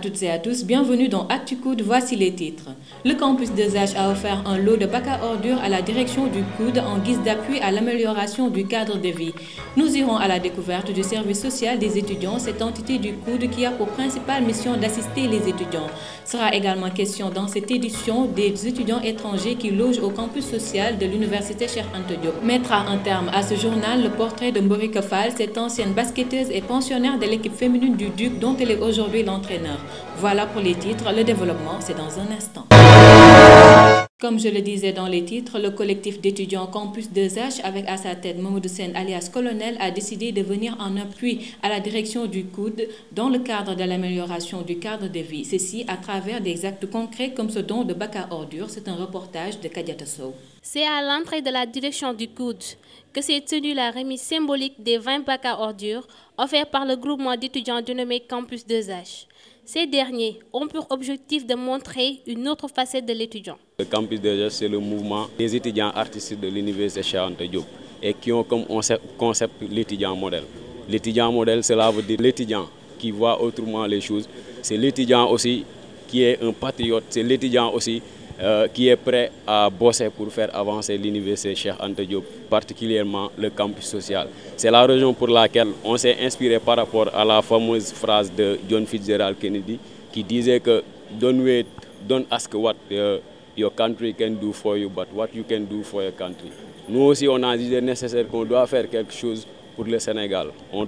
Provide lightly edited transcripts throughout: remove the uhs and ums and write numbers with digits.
toutes et à tous, bienvenue dans ActuCoude, voici les titres. Le campus de Zach a offert un lot de bacs à ordures à la direction du COUD en guise d'appui à l'amélioration du cadre de vie. Nous irons à la découverte du service social des étudiants, cette entité du COUD qui a pour principale mission d'assister les étudiants. Sera également question dans cette édition des étudiants étrangers qui logent au campus social de l'université Cheikh Anta Diop. Mettra un terme à ce journal le portrait de Mborika Fall, cette ancienne basketteuse et pensionnaire de l'équipe féminine du Duc dont elle est aujourd'hui l'entraîneur. Voilà pour les titres, le développement c'est dans un instant. Comme je le disais dans les titres, le collectif d'étudiants Campus 2H avec à sa tête Mamadou Sen alias Colonel a décidé de venir en appui à la direction du COUD dans le cadre de l'amélioration du cadre de vie. Ceci à travers des actes concrets comme ce don de bac à ordures. C'est un reportage de Kadiata Sow. C'est à l'entrée de la direction du COUD que s'est tenue la remise symbolique des 20 bacs à ordures offerts par le groupement d'étudiants dénommé Campus 2H. Ces derniers ont pour objectif de montrer une autre facette de l'étudiant. Le Campus 2H, c'est le mouvement des étudiants artistes de l'université Cheikh Anta Diop et qui ont comme concept l'étudiant modèle. L'étudiant modèle, cela veut dire l'étudiant qui voit autrement les choses. C'est l'étudiant aussi qui est un patriote, c'est l'étudiant aussi qui est prêt à bosser pour faire avancer l'université Cheikh Anta Diop, particulièrement le campus social. C'est la raison pour laquelle on s'est inspiré par rapport à la fameuse phrase de John Fitzgerald Kennedy qui disait que don't ask what your country can do for you, but what you can do for your country. Nous aussi, on a jugé nécessaire qu'on doit faire quelque chose pour le Sénégal.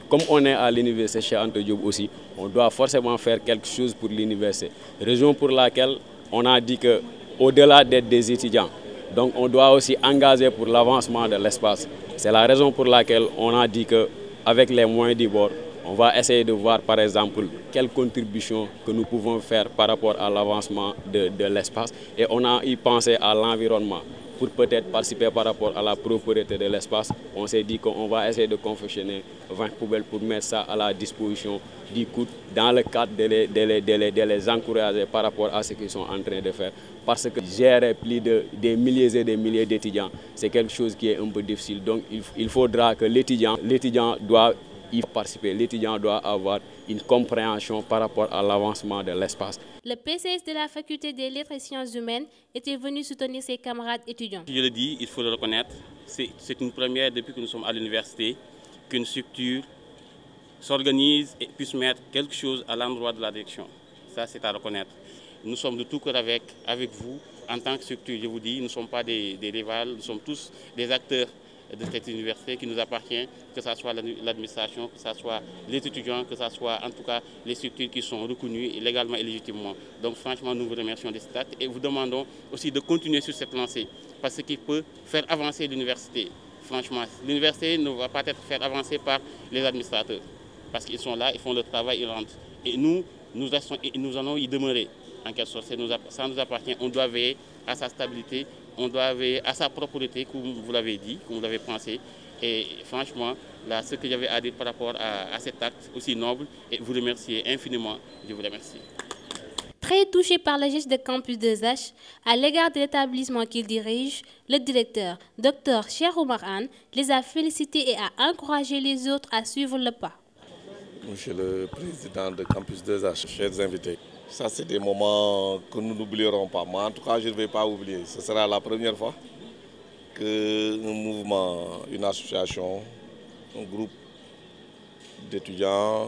Comme on est à l'université Cheikh Anta Diop aussi, on doit forcément faire quelque chose pour l'université. Raison pour laquelle on a dit que au-delà d'être des étudiants, donc on doit aussi engager pour l'avancement de l'espace. C'est la raison pour laquelle on a dit qu'avec les moyens du bord, on va essayer de voir par exemple quelles contributions que nous pouvons faire par rapport à l'avancement de l'espace. Et on a y pensé à l'environnement. Pour peut-être participer par rapport à la propriété de l'espace, on s'est dit qu'on va essayer de confectionner 20 poubelles pour mettre ça à la disposition du COUD dans le cadre de les encourager par rapport à ce qu'ils sont en train de faire. Parce que gérer plus des milliers et des milliers d'étudiants, c'est quelque chose qui est un peu difficile. Donc il faudra que l'étudiant doit y participer. L'étudiant doit avoir une compréhension par rapport à l'avancement de l'espace. Le PCS de la faculté des lettres et sciences humaines était venu soutenir ses camarades étudiants. Je le dis, il faut le reconnaître, c'est une première depuis que nous sommes à l'université qu'une structure s'organise et puisse mettre quelque chose à l'endroit de la direction. Ça, c'est à reconnaître. Nous sommes de tout cœur avec vous en tant que structure. Je vous dis, nous ne sommes pas des rivales, nous sommes tous des acteurs de cette université qui nous appartient, que ce soit l'administration, que ce soit les étudiants, que ce soit en tout cas les structures qui sont reconnues légalement et légitimement. Donc franchement, nous vous remercions de cet acte et vous demandons aussi de continuer sur cette lancée parce qu'il peut faire avancer l'université. Franchement, l'université ne va pas être faite avancer par les administrateurs parce qu'ils sont là, ils font le travail, ils rentrent. Et nous allons y demeurer en quelque sorte. Ça nous appartient, on doit veiller à sa stabilité, on doit veiller à sa propriété, comme vous l'avez dit, comme vous l'avez pensé. Et franchement, là, ce que j'avais à dire par rapport à cet acte aussi noble, et vous remercier infiniment, je vous remercie. Très touché par le geste de Campus 2H, à l'égard de l'établissement qu'il dirige, le directeur, Dr Cheikh Oumar Anne, les a félicités et a encouragé les autres à suivre le pas. Monsieur le président de Campus 2H, chers invités, ça c'est des moments que nous n'oublierons pas. Moi en tout cas je ne vais pas oublier. Ce sera la première fois qu'un mouvement, une association, un groupe d'étudiants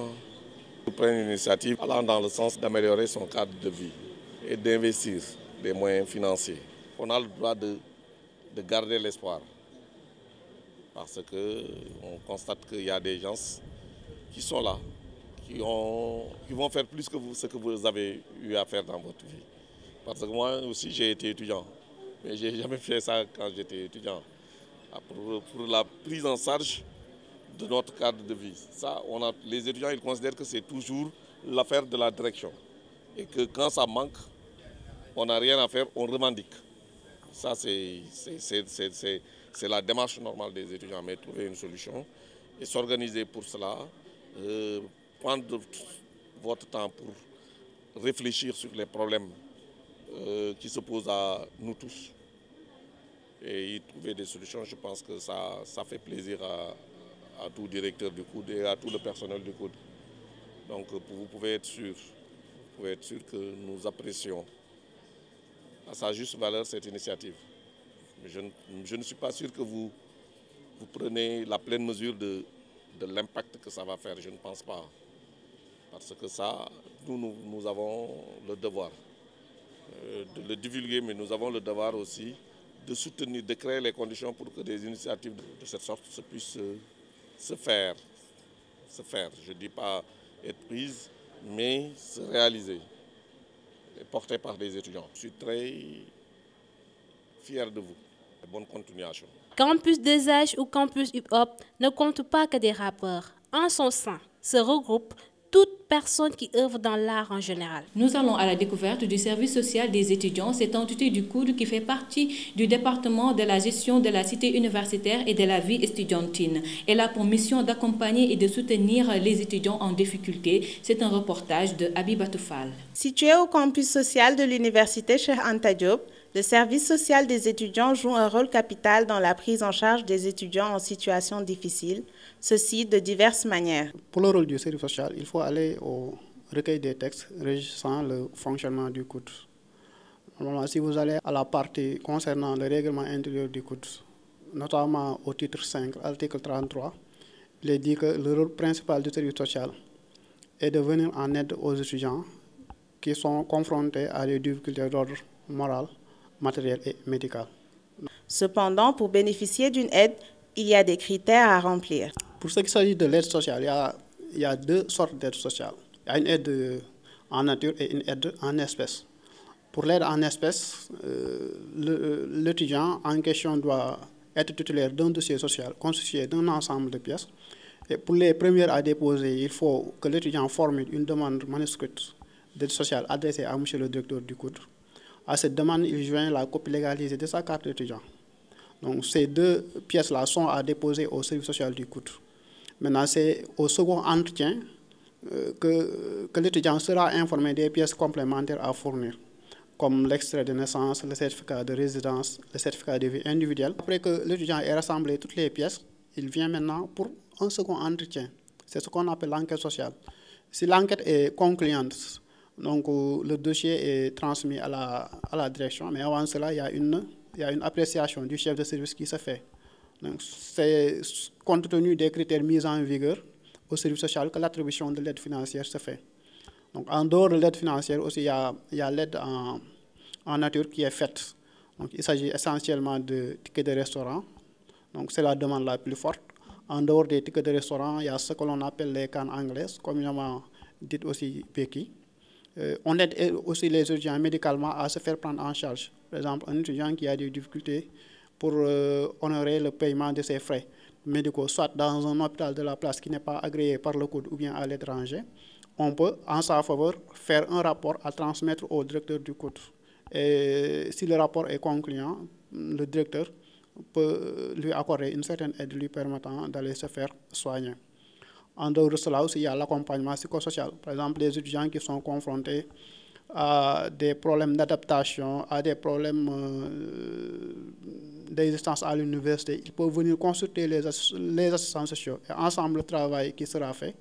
prennent une initiative allant dans le sens d'améliorer son cadre de vie et d'investir des moyens financiers. On a le droit de garder l'espoir parce qu'on constate qu'il y a des gens qui sont là, qui vont faire plus que ce que vous avez eu à faire dans votre vie. Parce que moi aussi j'ai été étudiant, mais je n'ai jamais fait ça quand j'étais étudiant. Pour la prise en charge de notre cadre de vie. Ça, les étudiants ils considèrent que c'est toujours l'affaire de la direction. Et que quand ça manque, on n'a rien à faire, on revendique. Ça, c'est la démarche normale des étudiants, mais trouver une solution et s'organiser pour cela. Prendre votre temps pour réfléchir sur les problèmes qui se posent à nous tous et y trouver des solutions. Je pense que ça fait plaisir à tout directeur du COUD et à tout le personnel du COUD. Donc vous pouvez être sûr pouvez être sûr que nous apprécions à sa juste valeur cette initiative. Je ne suis pas sûr que vous prenez la pleine mesure de l'impact que ça va faire, je ne pense pas. Parce que ça, nous avons le devoir de le divulguer, mais nous avons le devoir aussi de soutenir, de créer les conditions pour que des initiatives de cette sorte puissent se faire. Je ne dis pas être prises, mais se réaliser, et portées par des étudiants. Je suis très fier de vous. Bonne continuation. Campus 2H ou Campus Hip-Hop ne compte pas que des rappeurs. En son sein se regroupent toute personne qui œuvre dans l'art en général. Nous allons à la découverte du service social des étudiants, cette entité du COUD qui fait partie du département de la gestion de la cité universitaire et de la vie estudiantine. Elle a pour mission d'accompagner et de soutenir les étudiants en difficulté. C'est un reportage de Habibatou Fall. Situé au campus social de l'université Cheikh Anta Diop, le service social des étudiants joue un rôle capital dans la prise en charge des étudiants en situation difficile, ceci de diverses manières. Pour le rôle du service social, il faut aller au recueil des textes régissant le fonctionnement du COUD. Normalement, si vous allez à la partie concernant le règlement intérieur du COUD, notamment au titre 5, article 33, il est dit que le rôle principal du service social est de venir en aide aux étudiants qui sont confrontés à des difficultés d'ordre moral, matériel et médical. Cependant, pour bénéficier d'une aide, il y a des critères à remplir. Pour ce qui s'agit de l'aide sociale, il y a deux sortes d'aide sociale. Il y a une aide en nature et une aide en espèces. Pour l'aide en espèces, l'étudiant en question doit être titulaire d'un dossier social constitué d'un ensemble de pièces. Et pour les premières à déposer, il faut que l'étudiant formule une demande manuscrite d'aide sociale adressée à M. le directeur du COUD. À cette demande, il joint la copie légalisée de sa carte d'étudiant. Donc ces deux pièces-là sont à déposer au service social du COUD. Maintenant, c'est au second entretien que l'étudiant sera informé des pièces complémentaires à fournir, comme l'extrait de naissance, le certificat de résidence, le certificat de vie individuelle. Après que l'étudiant ait rassemblé toutes les pièces, il vient maintenant pour un second entretien. C'est ce qu'on appelle l'enquête sociale. Si l'enquête est concluante, donc le dossier est transmis à la direction, mais avant cela, il y a une appréciation du chef de service qui se fait. Donc c'est compte tenu des critères mis en vigueur au service social que l'attribution de l'aide financière se fait. Donc en dehors de l'aide financière aussi, il y a l'aide en nature qui est faite. Donc il s'agit essentiellement de tickets de restaurant. Donc c'est la demande la plus forte. En dehors des tickets de restaurant, il y a ce que l'on appelle les cannes anglaises, communément dites aussi béquilles. On aide aussi les étudiants médicalement à se faire prendre en charge. Par exemple, un étudiant qui a des difficultés pour honorer le paiement de ses frais médicaux, soit dans un hôpital de la place qui n'est pas agréé par le COUD ou bien à l'étranger, on peut, en sa faveur, faire un rapport à transmettre au directeur du COUD. Et si le rapport est concluant, le directeur peut lui accorder une certaine aide lui permettant d'aller se faire soigner. En dehors de cela aussi, il y a l'accompagnement psychosocial. Par exemple, les étudiants qui sont confrontés à des problèmes d'adaptation, à des problèmes d'existence à l'université, ils peuvent venir consulter les assistants sociaux. Et ensemble, le travail qui sera fait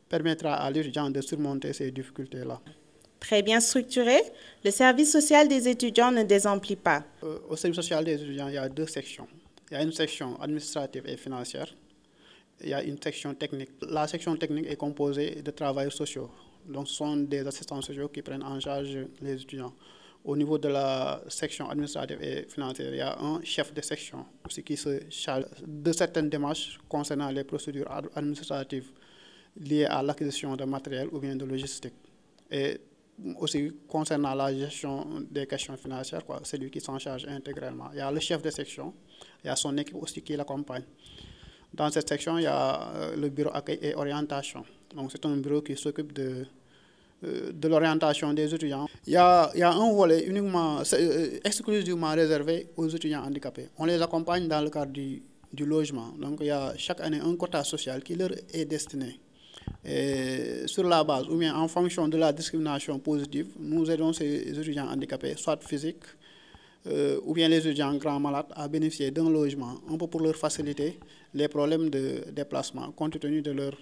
permettra à l'étudiant de surmonter ces difficultés-là. Très bien structuré, le service social des étudiants ne désemplit pas. Au service social des étudiants, il y a deux sections. Il y a une section administrative et financière. Il y a une section technique. La section technique est composée de travailleurs sociaux. Donc, ce sont des assistants sociaux qui prennent en charge les étudiants. Au niveau de la section administrative et financière, il y a un chef de section aussi qui se charge de certaines démarches concernant les procédures administratives liées à l'acquisition de matériel ou bien de logistique. Et aussi concernant la gestion des questions financières, c'est lui qui s'en charge intégralement. Il y a le chef de section, il y a son équipe aussi qui l'accompagne. Dans cette section, il y a le bureau accueil et orientation. Donc, c'est un bureau qui s'occupe de l'orientation des étudiants. Il y a un volet uniquement, exclusivement réservé aux étudiants handicapés. On les accompagne dans le cadre du logement. Donc, il y a chaque année un quota social qui leur est destiné. Et sur la base, ou bien en fonction de la discrimination positive, nous aidons ces étudiants handicapés, soit physiques, ou bien les étudiants grands malades, à bénéficier d'un logement, un peu pour leur faciliter les problèmes de déplacement, compte tenu de leur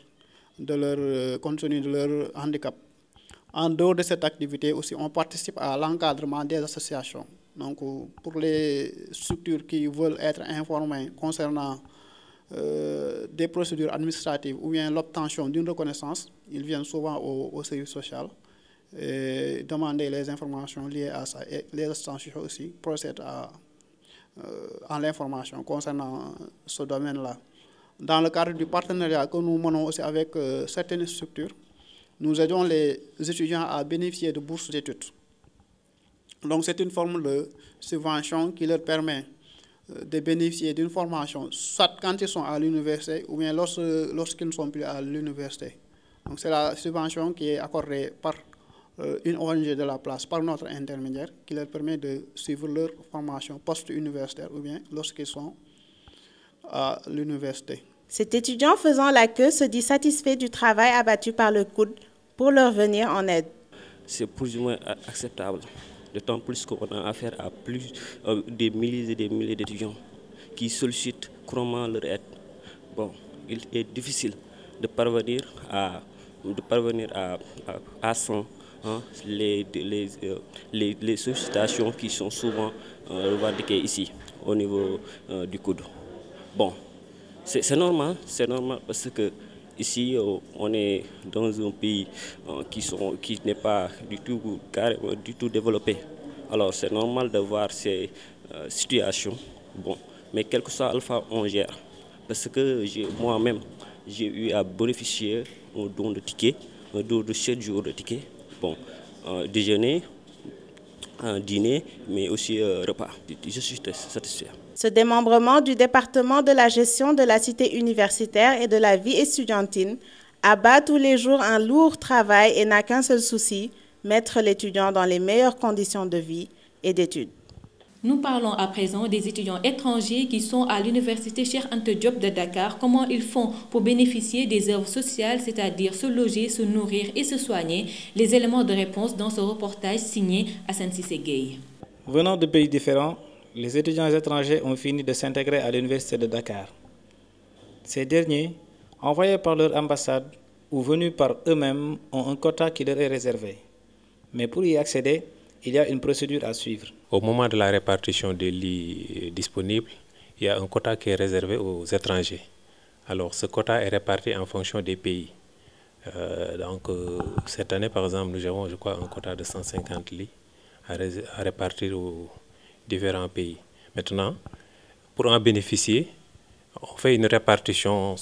handicap. En dehors de cette activité aussi, on participe à l'encadrement des associations. Donc, pour les structures qui veulent être informées concernant des procédures administratives ou bien l'obtention d'une reconnaissance, ils viennent souvent au service social et demander les informations liées à ça. Et les associations aussi procèdent à l'information concernant ce domaine-là. Dans le cadre du partenariat que nous menons aussi avec certaines structures, nous aidons les étudiants à bénéficier de bourses d'études. Donc c'est une forme de subvention qui leur permet de bénéficier d'une formation, soit quand ils sont à l'université ou bien lorsqu'ils ne sont plus à l'université. Donc c'est la subvention qui est accordée par une ONG de la place, par notre intermédiaire, qui leur permet de suivre leur formation post-universitaire ou bien lorsqu'ils sont à l'université. Cet étudiant faisant la queue se dit satisfait du travail abattu par le COUD pour leur venir en aide. C'est plus ou moins acceptable, d'autant plus qu'on a affaire à des milliers et des milliers d'étudiants qui sollicitent couramment leur aide. Bon, il est difficile de parvenir à 100 les sollicitations qui sont souvent revendiquées ici au niveau du COUD. Bon, c'est normal parce que ici on est dans un pays qui n'est pas du tout développé. Alors c'est normal de voir ces situations. Bon, mais quel que soit Alpha, on gère. Parce que moi-même, j'ai eu à bénéficier d'un don de tickets, un don de 7 jours de tickets. Bon, déjeuner, dîner, mais aussi repas. Je suis satisfait. Ce démembrement du département de la gestion de la cité universitaire et de la vie estudiantine abat tous les jours un lourd travail et n'a qu'un seul souci, mettre l'étudiant dans les meilleures conditions de vie et d'études. Nous parlons à présent des étudiants étrangers qui sont à l'université Cheikh Anta Diop de Dakar. Comment ils font pour bénéficier des œuvres sociales, c'est-à-dire se loger, se nourrir et se soigner? Les éléments de réponse dans ce reportage signé Hassan Cissé Gueye. Venant de pays différents, les étudiants étrangers ont fini de s'intégrer à l'université de Dakar. Ces derniers, envoyés par leur ambassade ou venus par eux-mêmes, ont un quota qui leur est réservé. Mais pour y accéder, il y a une procédure à suivre. Au moment de la répartition des lits disponibles, il y a un quota qui est réservé aux étrangers. Alors ce quota est réparti en fonction des pays. Cette année, par exemple, nous avons, je crois, un quota de 150 lits à répartir aux différents pays. Maintenant, pour en bénéficier, on fait une répartition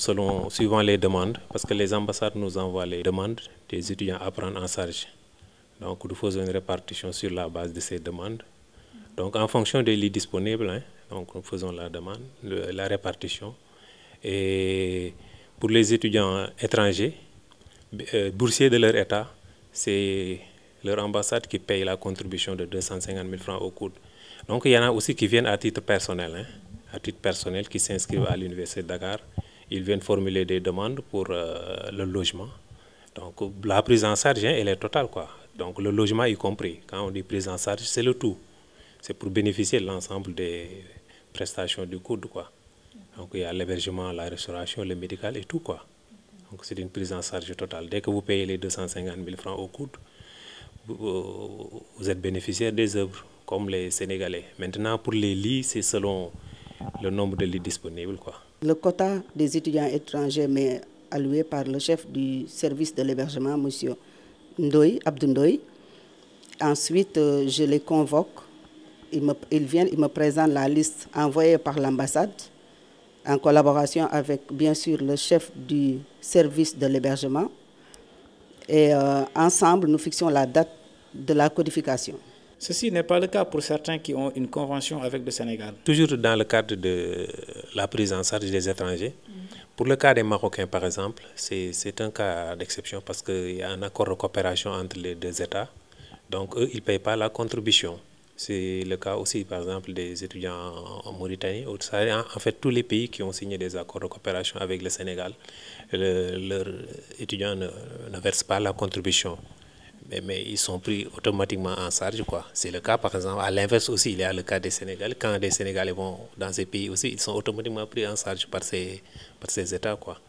suivant les demandes, parce que les ambassades nous envoient les demandes des étudiants à prendre en charge. Donc nous faisons une répartition sur la base de ces demandes. Donc en fonction des lits disponibles, donc nous faisons la demande, la répartition. Et pour les étudiants étrangers, boursiers de leur État, c'est leur ambassade qui paye la contribution de 250 000 francs au COUD. Donc il y en a aussi qui viennent à titre personnel, qui s'inscrivent à l'université de Dakar. Ils viennent formuler des demandes pour le logement. Donc la prise en charge, elle est totale, quoi. Donc le logement y compris. Quand on dit prise en charge, c'est le tout. C'est pour bénéficier de l'ensemble des prestations du COUD, quoi. Donc il y a l'hébergement, la restauration, le médical et tout, quoi. Donc c'est une prise en charge totale. Dès que vous payez les 250 000 francs au COUD, vous êtes bénéficiaire des œuvres, comme les Sénégalais. Maintenant, pour les lits, c'est selon le nombre de lits disponibles, quoi. Le quota des étudiants étrangers m'est alloué par le chef du service de l'hébergement, M. Ndoye, Abdou Ndoye. Ensuite, je les convoque. Ils viennent, ils me présentent la liste envoyée par l'ambassade en collaboration avec, bien sûr, le chef du service de l'hébergement. Et ensemble, nous fixons la date de la codification. Ceci n'est pas le cas pour certains qui ont une convention avec le Sénégal. Toujours dans le cadre de la prise en charge des étrangers. Pour le cas des Marocains, par exemple, c'est un cas d'exception parce qu'il y a un accord de coopération entre les deux États. Donc, eux, ils ne payent pas la contribution. C'est le cas aussi, par exemple, des étudiants en Mauritanie. En fait, tous les pays qui ont signé des accords de coopération avec le Sénégal, leurs étudiants ne versent pas la contribution. Mais ils sont pris automatiquement en charge, quoi. C'est le cas, par exemple, à l'inverse aussi, il y a le cas des Sénégalais. Quand des Sénégalais vont dans ces pays aussi, ils sont automatiquement pris en charge par ces États, quoi.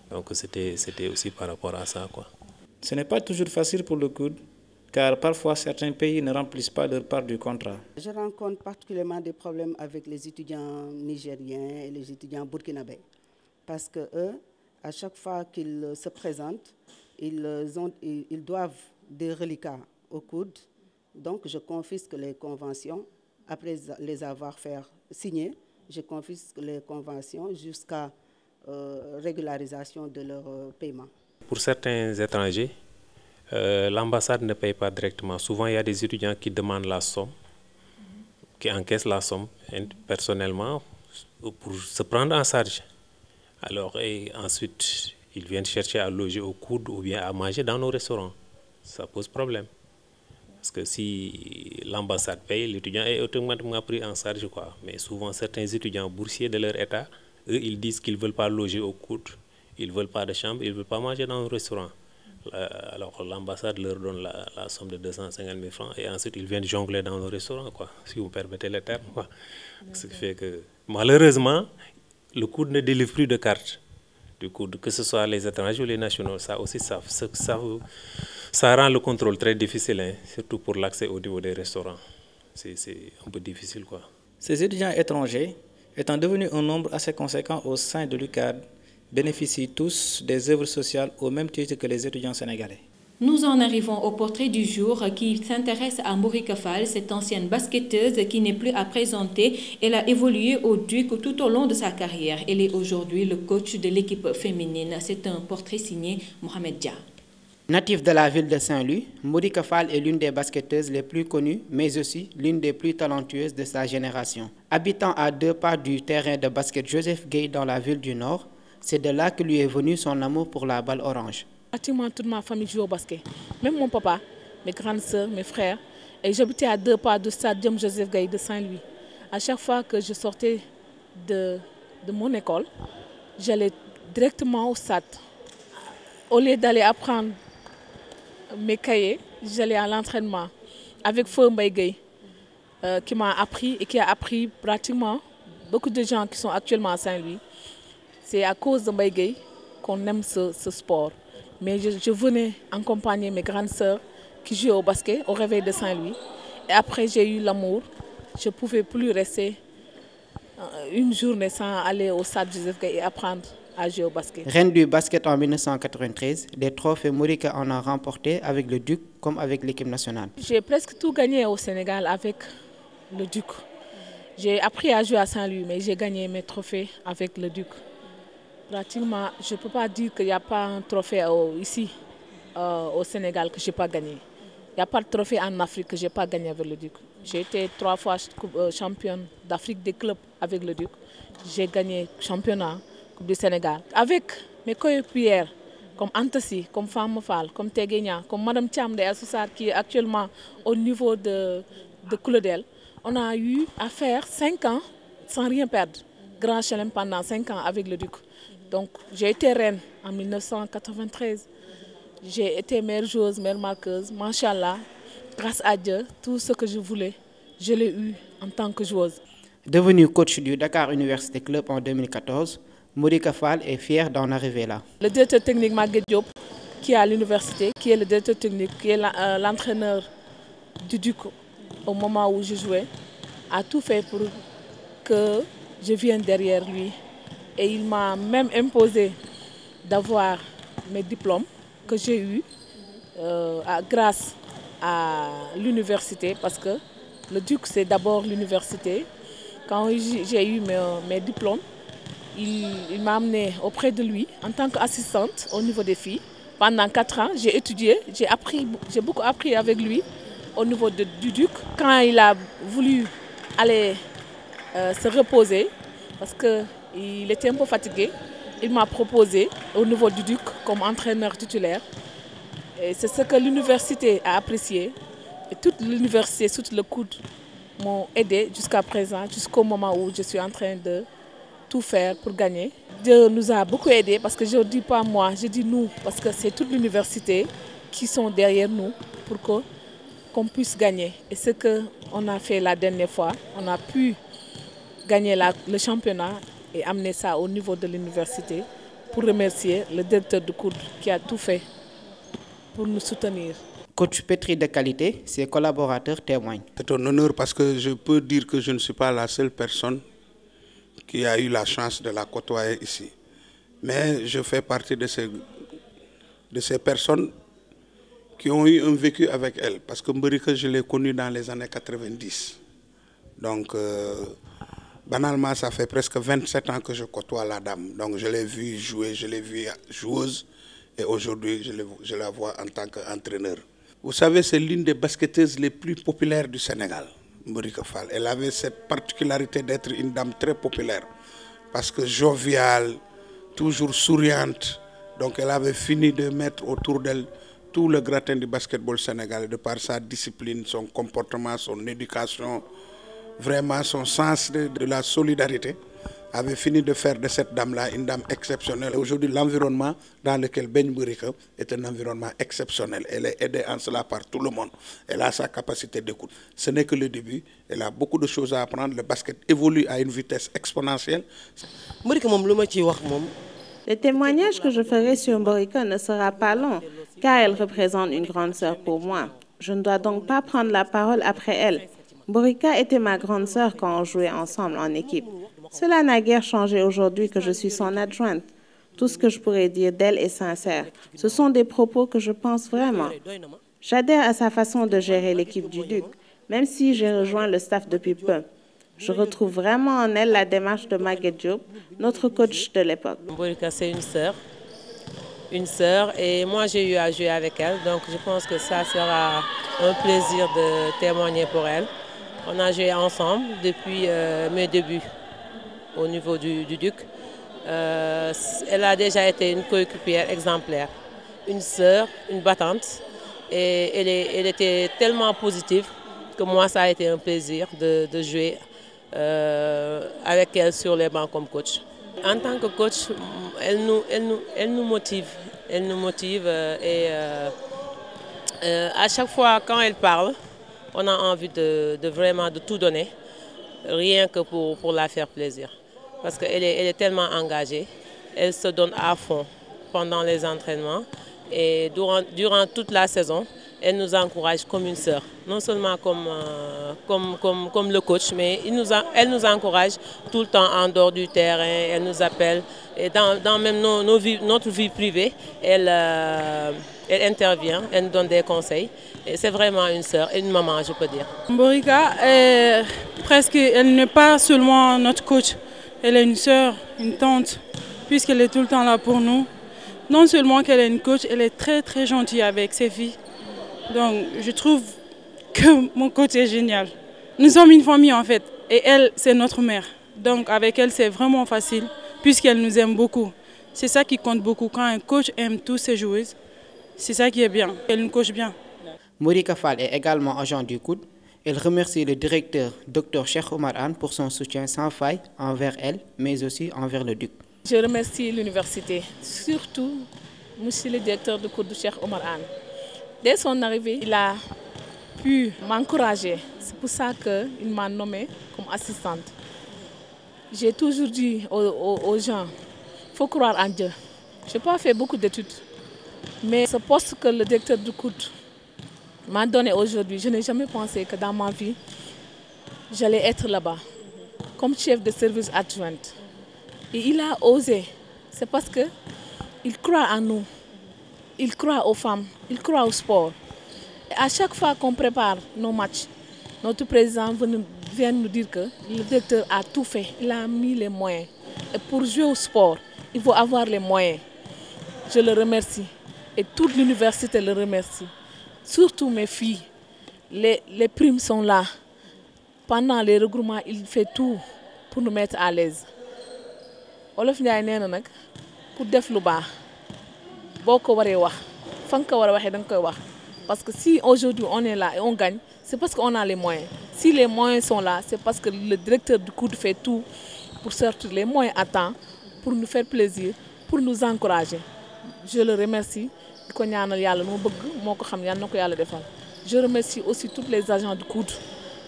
Donc c'était aussi par rapport à ça, quoi. Ce n'est pas toujours facile pour le COUD, car parfois certains pays ne remplissent pas leur part du contrat. Je rencontre particulièrement des problèmes avec les étudiants nigériens et les étudiants burkinabés. Parce que eux, à chaque fois qu'ils se présentent, ils doivent des reliquats au COUD. Donc je confisque les conventions. Après les avoir fait signer, je confisque les conventions jusqu'à régularisation de leur paiement. Pour certains étrangers, l'ambassade ne paye pas directement. Souvent, il y a des étudiants qui demandent la somme, qui encaissent la somme personnellement pour se prendre en charge. Alors, et ensuite, ils viennent chercher à loger au COUD ou bien à manger dans nos restaurants. Ça pose problème. Parce que si l'ambassade paye, l'étudiant est automatiquement pris en charge, quoi. Mais souvent, certains étudiants boursiers de leur état, eux, ils disent qu'ils ne veulent pas loger au COUD, ils ne veulent pas de chambre, ils ne veulent pas manger dans un restaurant. Alors l'ambassade leur donne la somme de 250 000 francs et ensuite ils viennent jongler dans nos restaurants, quoi, si vous permettez le terme, quoi. Ce qui fait que, malheureusement, le COUD ne délivre plus de cartes du COUD, que ce soit les étrangers ou les nationaux. Ça aussi, ça rend le contrôle très difficile, hein, surtout pour l'accès au niveau des restaurants. C'est un peu difficile, quoi. Ces étudiants étrangers, étant devenus un nombre assez conséquent au sein de l'UCAD, bénéficient tous des œuvres sociales au même titre que les étudiants sénégalais. Nous en arrivons au portrait du jour qui s'intéresse à Morika Fall, cette ancienne basketteuse qui n'est plus à présenter. Elle a évolué au Duc tout au long de sa carrière. Elle est aujourd'hui le coach de l'équipe féminine. C'est un portrait signé Mohamed Dia. Native de la ville de Saint-Louis, Morika Fall est l'une des basketteuses les plus connues, mais aussi l'une des plus talentueuses de sa génération. Habitant à 2 pas du terrain de basket Joseph Gueye dans la ville du Nord, c'est de là que lui est venu son amour pour la balle orange. Pratiquement toute ma famille joue au basket. Même mon papa, mes grandes sœurs, mes frères. Et j'habitais à 2 pas du stade Joseph Gueye de Saint-Louis. À chaque fois que je sortais de mon école, j'allais directement au stade. Au lieu d'aller apprendre mes cahiers, j'allais à l'entraînement avec Feu Mbaye Gueye, qui m'a appris et qui a appris pratiquement beaucoup de gens qui sont actuellement à Saint-Louis. C'est à cause de Mbaye Gueye qu'on aime ce sport. Mais je venais accompagner mes grandes sœurs qui jouaient au basket au réveil de Saint-Louis. Et après, j'ai eu l'amour. Je ne pouvais plus rester une journée sans aller au stade Joseph Gueye et apprendre à jouer au basket. Reine du basket en 1993, des trophées Morika en a remporté avec le Duc comme avec l'équipe nationale. J'ai presque tout gagné au Sénégal avec le Duc. J'ai appris à jouer à Saint-Louis, mais j'ai gagné mes trophées avec le Duc. Pratiquement, je ne peux pas dire qu'il n'y a pas un trophée ici au Sénégal que je n'ai pas gagné. Il n'y a pas de trophée en Afrique que je n'ai pas gagné avec le Duc. J'ai été 3 fois championne d'Afrique des clubs avec le Duc. J'ai gagné championnat, Coupe du Sénégal. Avec mes coéquipières comme Antassi, comme Femme Fall, comme Teguenya, comme Madame Thiam de Assoussar qui est actuellement au niveau de Clodel, on a eu à faire 5 ans sans rien perdre. Grand chelem pendant 5 ans avec le Duc. Donc j'ai été reine en 1993. J'ai été meilleure joueuse, meilleure marqueuse. Machallah, grâce à Dieu, tout ce que je voulais, je l'ai eu en tant que joueuse. Devenue coach du Dakar Université Club en 2014, Morika Fall est fière d'en arriver là. Le directeur technique Maguette Diop, qui est à l'université, qui est le directeur technique, qui est l'entraîneur du Duc au moment où je jouais, a tout fait pour que je vienne derrière lui. Et il m'a même imposé d'avoir mes diplômes que j'ai eus grâce à l'université, parce que le Duc, c'est d'abord l'université. Quand j'ai eu mes diplômes, il m'a amené auprès de lui en tant qu'assistante au niveau des filles. Pendant 4 ans, j'ai étudié, j'ai beaucoup appris avec lui au niveau du Duc. Quand il a voulu aller se reposer, parce qu'il était un peu fatigué, il m'a proposé au niveau du Duc comme entraîneur titulaire. Et c'est ce que l'université a apprécié. Et toute l'université, tout le COUD m'ont aidé jusqu'à présent, jusqu'au moment où je suis en train de tout faire pour gagner. Dieu nous a beaucoup aidés, parce que je ne dis pas moi, je dis nous, parce que c'est toute l'université qui sont derrière nous pour qu'on puisse gagner. Et ce qu'on a fait la dernière fois, on a pu gagner le championnat et amener ça au niveau de l'université pour remercier le directeur du COUD qui a tout fait pour nous soutenir. Coach pétri de qualité, ses collaborateurs témoignent. C'est un honneur parce que je peux dire que je ne suis pas la seule personne qui a eu la chance de la côtoyer ici. Mais je fais partie de ces personnes qui ont eu un vécu avec elle. Parce que Mberika, je l'ai connue dans les années 90. Donc, banalement, ça fait presque 27 ans que je côtoie la dame. Donc, je l'ai vue jouer, je l'ai vue joueuse. Et aujourd'hui, je la vois en tant qu'entraîneur. Vous savez, c'est l'une des basketteuses les plus populaires du Sénégal, Mberika Fall. Elle avait cette particularité d'être une dame très populaire. Parce que joviale, toujours souriante. Donc, elle avait fini de mettre autour d'elle tout le gratin du basketball sénégalais, de par sa discipline, son comportement, son éducation, vraiment son sens de la solidarité, avait fini de faire de cette dame-là une dame exceptionnelle. Aujourd'hui, l'environnement dans lequel baigne Mberika est un environnement exceptionnel. Elle est aidée en cela par tout le monde. Elle a sa capacité d'écoute. Ce n'est que le début. Elle a beaucoup de choses à apprendre. Le basket évolue à une vitesse exponentielle. Le témoignage que je ferai sur Mberika ne sera pas long, car elle représente une grande sœur pour moi. Je ne dois donc pas prendre la parole après elle. Mberika était ma grande sœur quand on jouait ensemble en équipe. Cela n'a guère changé aujourd'hui que je suis son adjointe. Tout ce que je pourrais dire d'elle est sincère. Ce sont des propos que je pense vraiment. J'adhère à sa façon de gérer l'équipe du Duc, même si j'ai rejoint le staff depuis peu. Je retrouve vraiment en elle la démarche de Maguette Diop, notre coach de l'époque. Mberika, c'est une sœur, et moi j'ai eu à jouer avec elle, donc je pense que ça sera un plaisir de témoigner pour elle. On a joué ensemble depuis mes débuts au niveau du Duc. Elle a déjà été une coéquipière exemplaire, une sœur, une battante, et elle était tellement positive que moi ça a été un plaisir de jouer avec elle sur les bancs comme coach. En tant que coach, elle nous motive. Elle nous motive et à chaque fois quand elle parle, on a envie de vraiment de tout donner, rien que pour la faire plaisir. Parce qu'elle est tellement engagée, elle se donne à fond pendant les entraînements et durant toute la saison, elle nous encourage comme une sœur. Non seulement comme le coach, mais elle nous encourage tout le temps en dehors du terrain, elle nous appelle. Et dans même notre vie privée, elle intervient, elle nous donne des conseils. C'est vraiment une sœur et une maman, je peux dire. Mberika, elle n'est pas seulement notre coach, elle est une sœur, une tante, puisqu'elle est tout le temps là pour nous. Non seulement qu'elle est une coach, elle est très très gentille avec ses filles. Donc je trouve que mon coach est génial. Nous sommes une famille en fait, et elle c'est notre mère. Donc avec elle c'est vraiment facile, puisqu'elle nous aime beaucoup. C'est ça qui compte beaucoup. Quand un coach aime tous ses joueuses, c'est ça qui est bien. Elle nous coach bien. Mberika Fall est également agent du COUD. Elle remercie le directeur Dr Cheikh Oumar Anne pour son soutien sans faille envers elle, mais aussi envers le Duc. Je remercie l'université, surtout monsieur le directeur du COUD Cheikh Oumar Anne. Dès son arrivée, il a pu m'encourager. C'est pour ça qu'il m'a nommée comme assistante. J'ai toujours dit aux gens, il faut croire en Dieu. Je n'ai pas fait beaucoup d'études, mais ce poste que le directeur du COUD m'a donné aujourd'hui, je n'ai jamais pensé que dans ma vie, j'allais être là-bas, comme chef de service adjointe. Et il a osé. C'est parce qu'il croit en nous. Il croit aux femmes, il croit au sport. Et à chaque fois qu'on prépare nos matchs, notre président vient nous dire que le directeur a tout fait. Il a mis les moyens. Et pour jouer au sport, il faut avoir les moyens. Je le remercie. Et toute l'université le remercie. Surtout mes filles. Les primes sont là. Pendant les regroupements, il fait tout pour nous mettre à l'aise. Olof Ndiaye nee na nag ku def lu baax boo ko waree wax fa nga ko war a waxee da nga koy wax parce que si aujourd'hui on est là et on gagne c'est parce qu'on a les moyens. Si les moyens sont là, c'est parce que le directeur du COUD fait tout pour sortir les moyens à temps, pour nous faire plaisir, pour nous encourager. Je le remercie. Je remercie aussi tous les agents du COUD.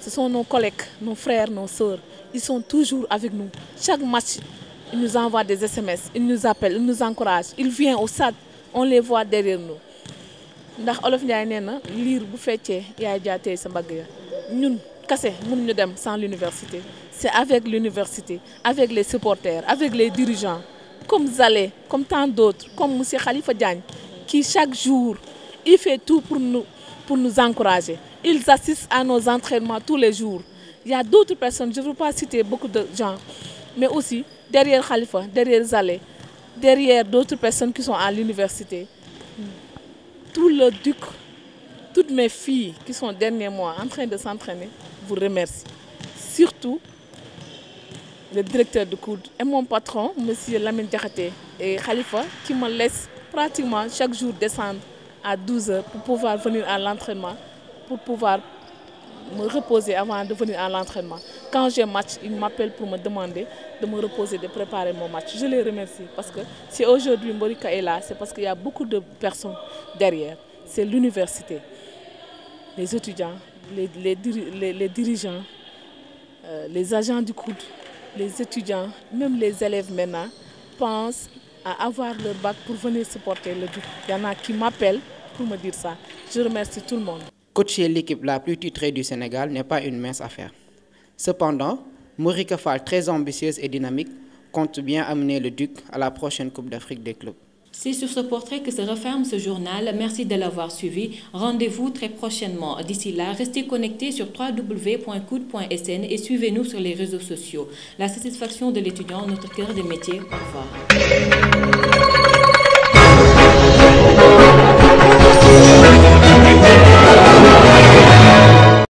Ce sont nos collègues, nos frères, nos sœurs. Ils sont toujours avec nous. Chaque match, ils nous envoient des SMS, ils nous appellent, ils nous encouragent. Ils viennent au stade, on les voit derrière nous. ndax olof Ndiaye nee na liir bu feccee yaay jaatee sa mbagg ya ñun kase mënuñu dem sans l'université. C'est avec l'université, avec les supporters, avec les dirigeants, comme Zalé, comme tant d'autres, comme M. Khalifa Diagne, qui chaque jour, il fait tout pour nous encourager. Ils assistent à nos entraînements tous les jours. Il y a d'autres personnes, je ne veux pas citer beaucoup de gens, mais aussi derrière Khalifa, derrière Zalé, derrière d'autres personnes qui sont à l'université. Tout le duc, toutes mes filles qui sont derrière moi en train de s'entraîner, vous remercie. Surtout le directeur de COUD et mon patron, M. Lamine Diakhaté et Khalifa, qui me laissent pratiquement chaque jour descendre à 12 h pour pouvoir venir à l'entraînement, pour pouvoir me reposer avant de venir à l'entraînement. Quand j'ai match, ils m'appellent pour me demander de me reposer, de préparer mon match. Je les remercie parce que si aujourd'hui Mborika est là, c'est parce qu'il y a beaucoup de personnes derrière. C'est l'université, les étudiants, les dirigeants, les agents du COUD, les étudiants, même les élèves maintenant, pensent à avoir leur bac pour venir supporter le Duc. Il y en a qui m'appellent pour me dire ça. Je remercie tout le monde. Coacher l'équipe la plus titrée du Sénégal n'est pas une mince affaire. Cependant, Mborika Fall, très ambitieuse et dynamique, compte bien amener le Duc à la prochaine Coupe d'Afrique des clubs. C'est sur ce portrait que se referme ce journal. Merci de l'avoir suivi. Rendez-vous très prochainement. D'ici là, restez connectés sur www.coud.sn et suivez-nous sur les réseaux sociaux. La satisfaction de l'étudiant, notre cœur de métier. Au revoir.